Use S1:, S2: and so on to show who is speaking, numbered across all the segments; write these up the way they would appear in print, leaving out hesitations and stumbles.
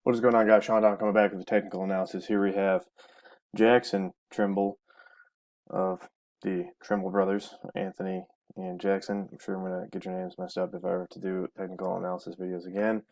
S1: What is going on, guys? Sean Don coming back with a technical analysis. Here we have Jackson Trimble of the Trimble brothers, Anthony and Jackson. I'm sure I'm going to get your names messed up if I ever have to do technical analysis videos again.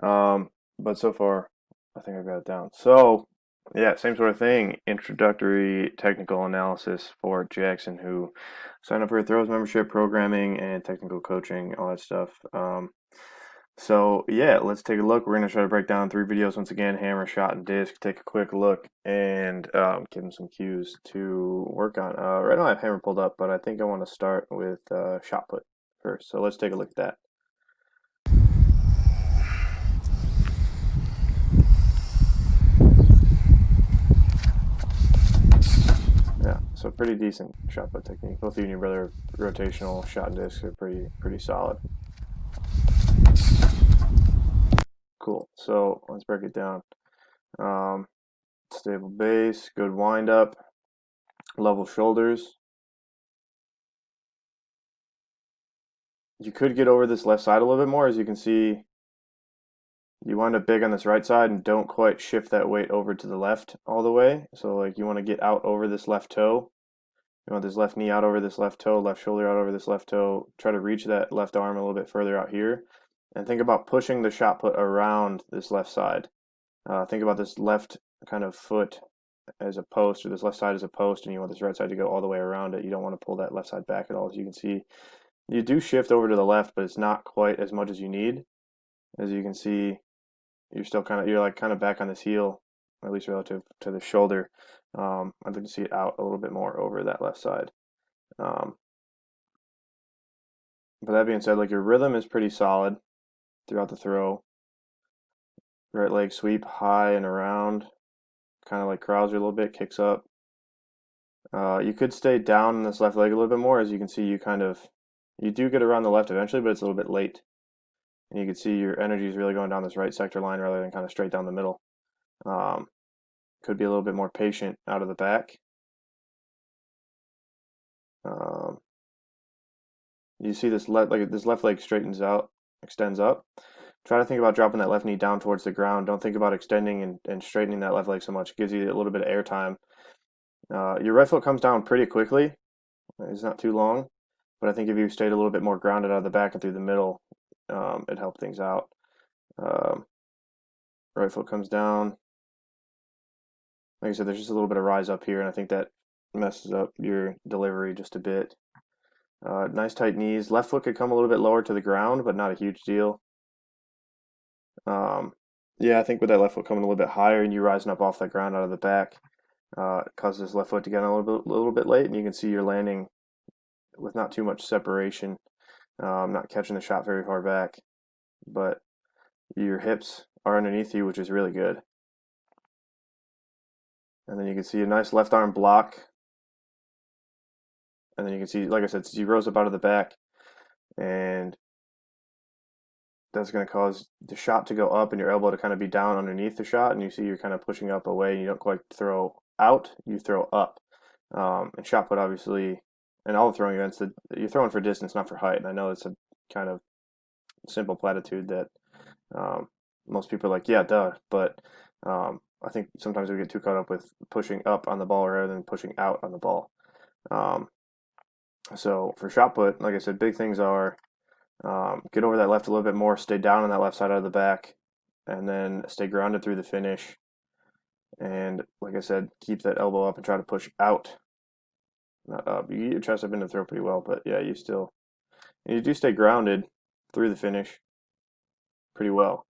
S1: But so far, I think I've got it down. So, yeah, same sort of thing. Introductory technical analysis for Jackson, who signed up for a throws membership, programming, and technical coaching, all that stuff. So yeah, let's take a look. We're going to try to break down 3 videos once again: hammer, shot, and disc. Take a quick look and give them some cues to work on. Right now I have hammer pulled up, but I think I want to start with shot put first. So let's take a look at that. Yeah, so pretty decent shot put technique. Both you and your brother rotational shot and disc are pretty solid. Cool. So let's break it down. Stable base, good wind up, level shoulders. You could get over this left side a little bit more. As you can see, you wind up big on this right side and don't quite shift that weight over to the left all the way. So like you want to get out over this left toe. You want this left knee out over this left toe, left shoulder out over this left toe. Try to reach that left arm a little bit further out here. And think about pushing the shot put around this left side. Think about this left kind of foot as a post, or this left side as a post, and you want this right side to go all the way around it. You don't want to pull that left side back at all. As you can see, you do shift over to the left, but it's not quite as much as you need. As you can see, you're still you're like kind of back on this heel, at least relative to the shoulder. I'd like to see it out a little bit more over that left side. But that being said, like your rhythm is pretty solid throughout the throw. Right leg sweep high and around, kind of like Krauser a little bit, kicks up. You could stay down in this left leg a little bit more. As you can see, you do get around the left eventually, but it's a little bit late. And you can see your energy is really going down this right sector line rather than kind of straight down the middle. Could be a little bit more patient out of the back. You see this this left leg straightens out, extends up. Try to think about dropping that left knee down towards the ground. Don't think about extending and straightening that left leg so much. It gives you a little bit of air time. Your right foot comes down pretty quickly. It's not too long. But I think if you stayed a little bit more grounded out of the back and through the middle, it helped things out. Right foot comes down. Like I said, there's just a little bit of rise up here, and I think that messes up your delivery just a bit. Nice tight knees. Left foot could come a little bit lower to the ground, but not a huge deal. Yeah, I think with that left foot coming a little bit higher and you rising up off that ground out of the back, it causes this left foot to get a little bit late, and you can see you're landing with not too much separation. Not catching the shot very far back, but your hips are underneath you, which is really good. And then you can see a nice left arm block. And then you can see, like I said, he rose up out of the back, and that's going to cause the shot to go up and your elbow to kind of be down underneath the shot. And you see you're kind of pushing up away, and you don't quite throw out, you throw up. And shot put, obviously, and all the throwing events, that you're throwing for distance, not for height. And I know it's a kind of simple platitude that most people are like, yeah, duh. But I think sometimes we get too caught up with pushing up on the ball rather than pushing out on the ball. So for shot put, like I said, big things are get over that left a little bit more, stay down on that left side out of the back, and then stay grounded through the finish. And like I said, keep that elbow up and try to push out, not up. You get your chest up into the throw pretty well, but yeah, you do stay grounded through the finish pretty well.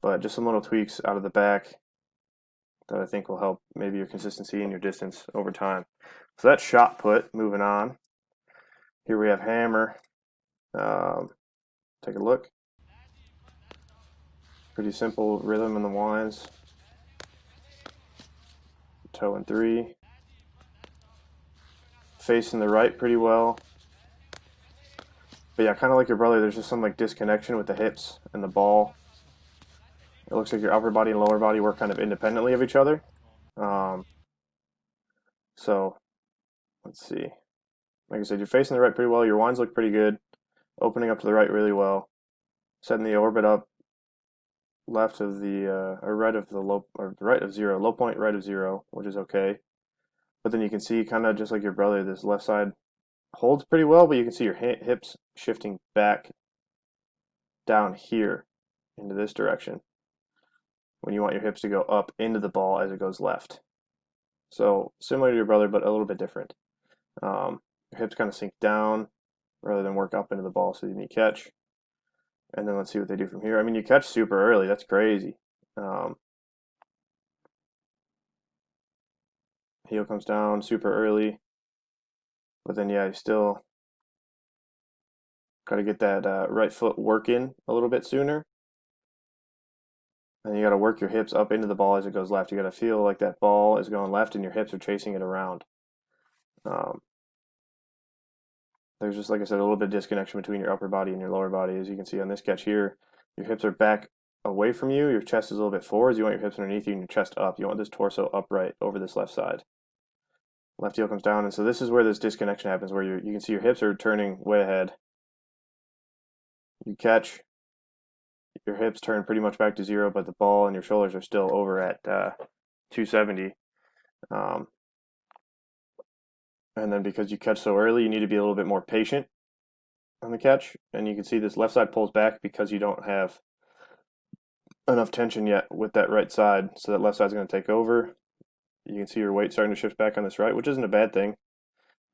S1: But just some little tweaks out of the back that I think will help maybe your consistency and your distance over time. So that's shot put. Moving on. Here we have hammer. Take a look. Pretty simple rhythm in the winds. Toe and 3. Facing the right pretty well. But yeah, kind of like your brother, there's just some like disconnection with the hips and the ball. It looks like your upper body and lower body work kind of independently of each other. So let's see. Like I said, you're facing the right pretty well. Your winds look pretty good. Opening up to the right really well. Setting the orbit up left of the or right of the low or right of zero, low point right of zero, which is okay. But then you can see kind of just like your brother, this left side holds pretty well, but you can see your hips shifting back down here into this direction when you want your hips to go up into the ball as it goes left. So similar to your brother, but a little bit different. Your hips kind of sink down rather than work up into the ball so you catch. And then let's see what they do from here. I mean, you catch super early. That's crazy. Heel comes down super early. But then, yeah, you still got to get that right foot working a little bit sooner. And you got to work your hips up into the ball as it goes left. You got to feel like that ball is going left and your hips are chasing it around. Um, there's just, like I said, a little bit of disconnection between your upper body and your lower body. As you can see on this catch here, your hips are back away from you. Your chest is a little bit forward. You want your hips underneath you and your chest up. You want this torso upright over this left side. Left heel comes down. And so this is where this disconnection happens, where you can see your hips are turning way ahead. You catch, your hips turn pretty much back to zero, but the ball and your shoulders are still over at 270. And then because you catch so early, you need to be a little bit more patient on the catch. And you can see this left side pulls back because you don't have enough tension yet with that right side. So that left side's going to take over. You can see your weight starting to shift back on this right, which isn't a bad thing.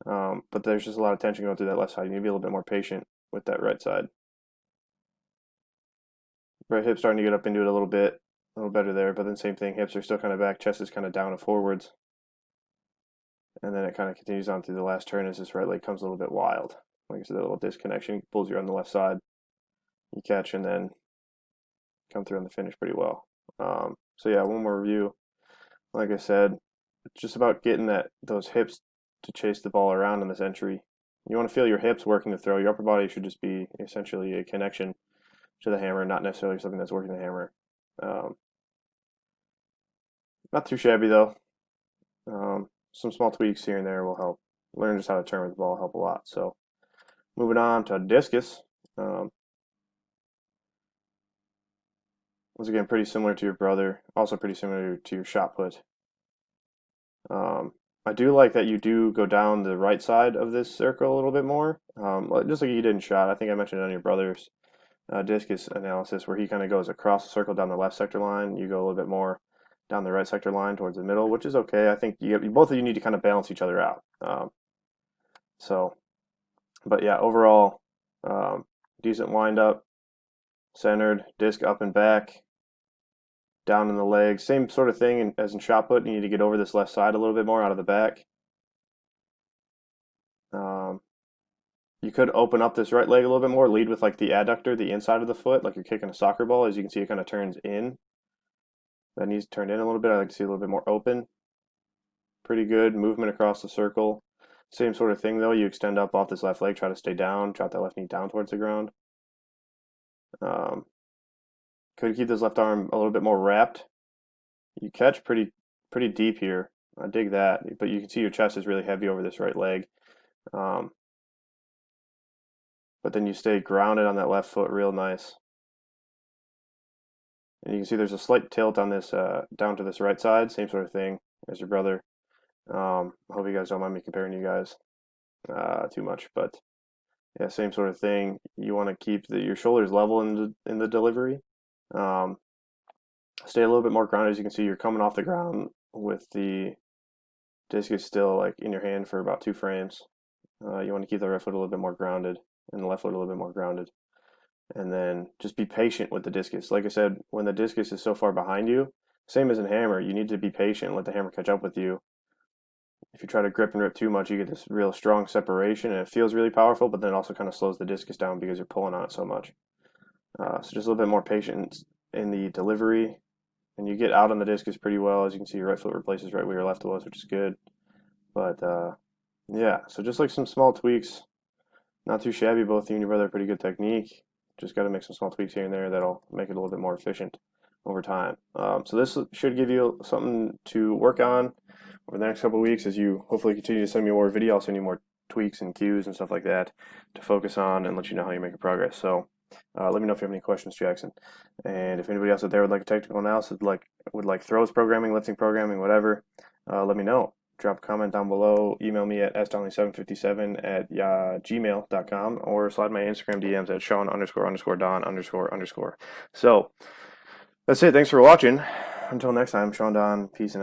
S1: But there's just a lot of tension going through that left side. You need to be a little bit more patient with that right side. Right hip starting to get up into it a little better there. But then same thing, hips are still kind of back, chest is kind of down and forwards. And then it kind of continues on through the last turn as this right leg comes a little bit wild. Like I said, a little disconnection, pulls you on the left side. You catch and then come through on the finish pretty well. So yeah, one more review. Like I said, it's just about getting those hips to chase the ball around in this entry. You want to feel your hips working to throw. Your upper body should just be essentially a connection to the hammer, not necessarily something that's working the hammer. Not too shabby though. Some small tweaks here and there will help. Learn just how to turn with the ball help a lot. So moving on to discus. Once again, pretty similar to your brother. Also pretty similar to your shot put. I do like that you do go down the right side of this circle a little bit more. Just like you did in shot. I think I mentioned it on your brother's discus analysis where he kind of goes across the circle down the left sector line. You go a little bit more down the right sector line towards the middle, which is okay. I think both of you need to kind of balance each other out. But yeah, overall, decent wind up, centered, disc up and back, down in the legs. Same sort of thing as in shot put. You need to get over this left side a little bit more out of the back. You could open up this right leg a little bit more, lead with like the adductor, the inside of the foot, like you're kicking a soccer ball. As you can see, it kind of turns in. That needs to turn in a little bit. I like to see a little bit more open. Pretty good movement across the circle. Same sort of thing though. You extend up off this left leg, try to stay down, drop that left knee down towards the ground. Could keep this left arm a little bit more wrapped. You catch pretty deep here. I dig that, but you can see your chest is really heavy over this right leg. But then you stay grounded on that left foot real nice. And you can see there's a slight tilt on this down to this right side, same sort of thing as your brother. I hope you guys don't mind me comparing you guys too much, but yeah, same sort of thing. You want to keep your shoulders level in the delivery. Stay a little bit more grounded. As you can see, you're coming off the ground with the discus still like in your hand for about 2 frames. You want to keep the right foot a little bit more grounded and the left foot a little bit more grounded. And then just be patient with the discus. Like I said, when the discus is so far behind you, same as in hammer, you need to be patient and let the hammer catch up with you. If you try to grip and rip too much, you get this real strong separation, and it feels really powerful, but then it also kind of slows the discus down because you're pulling on it so much. So just a little bit more patience in the delivery, and you get out on the discus pretty well. As you can see, your right foot replaces right where your left was, which is good. But yeah, so just like some small tweaks, not too shabby. Both you and your brother have pretty good technique. Just got to make some small tweaks here and there that'll make it a little bit more efficient over time. So this should give you something to work on over the next couple of weeks as you hopefully continue to send me more video. I'll send you more tweaks and cues and stuff like that to focus on and let you know how you're making progress. So Let me know if you have any questions, Jackson. And if anybody else out there would like a technical analysis, would like throws programming, lifting programming, whatever, let me know. Drop a comment down below. Email me at sdonnelly757 at gmail.com or slide my Instagram DMs at Sean__Don__. So that's it. Thanks for watching. Until next time, Sean Don, peace and out.